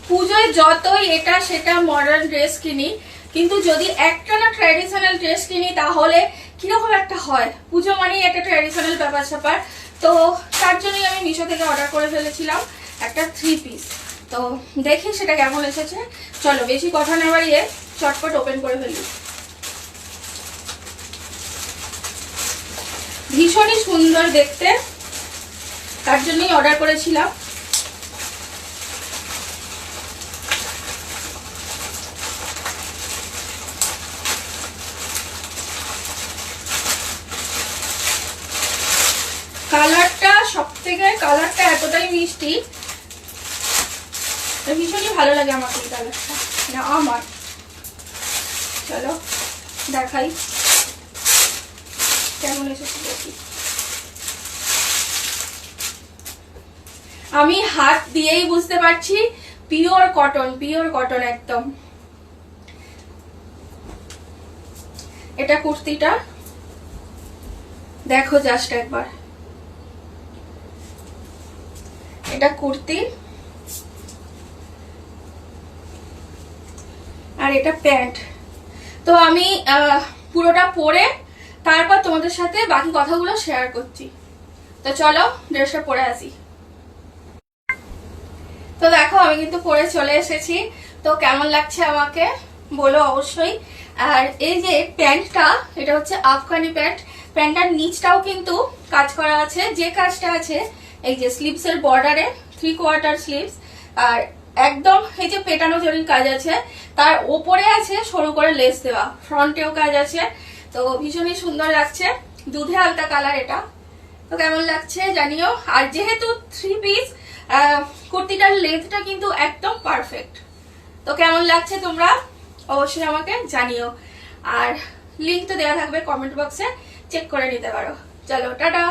পুজোয় যতই এটা সেটা মডার্ন ড্রেস কিনি, কিন্তু যদি একটা না ট্র্যাডিশনাল ড্রেস কিনি তাহলে কিরকম একটা হয়। পুজো মানেই একটা ট্র্যাডিশনাল ব্যাপার স্যাপার। তো তার জন্যই আমি মিশো থেকে অর্ডার করে ফেলেছিলাম একটা 3 পিস। তো দেখি সেটা কেমন এসেছে। চলো বেশি কথা না বাড়িয়ে চটপট ওপেন করে ফেলি। ভীষণই সুন্দর দেখতে, তার জন্যই অর্ডার করেছিলাম। কালারটা সবথেকে, কালারটা এতটাই মিষ্টি, ভীষণই ভালো লাগে আমাকে এই কালারটা, না আমার। চলো দেখাই কেমন এসেছে দেখি। আমি হাত দিয়েই বুঝতে পারছি পিওর কটন, পিওর কটন একদম। এটা কুর্তিটা দেখো জাস্ট একবার, এটা কুর্তি আর এটা প্যান্ট। তো আমি পুরোটা পরে তারপর তোমাদের সাথে বাকি কথাগুলো শেয়ার করছি। তো চলো ড্রেসটা পরে আসি। তো দেখো আমি কিন্তু পরে চলে এসেছি। তো কেমন লাগছে আমাকে বলো অবশ্যই। আর এই যে প্যান্টটা, এটা হচ্ছে আফগানি প্যান্ট। প্যান্টটার নিচটাও কিন্তু কাজ করা আছে, যে কাজটা আছে এই যে স্লিভসের বর্ডারে 3/4 স্লিভস, আর একদম এই যে পেটানো জরির কাজ আছে, তার ওপরে আছে সরু করে লেস দেওয়া, ফ্রন্টেও কাজ আছে। তো ভীষণই সুন্দর লাগছে, দুধে আলতা কালার এটা। তো কেমন লাগছে জানিও। আর যেহেতু 3 পিস, কুর্তিটার লেন্থটা কিন্তু একদম পারফেক্ট। তো কেমন লাগছে তোমরা অবশ্যই আমাকে জানিও। আর লিঙ্ক তো দেওয়া থাকবে কমেন্ট বক্সে, চেক করে নিতে পারো। চলো টাটা।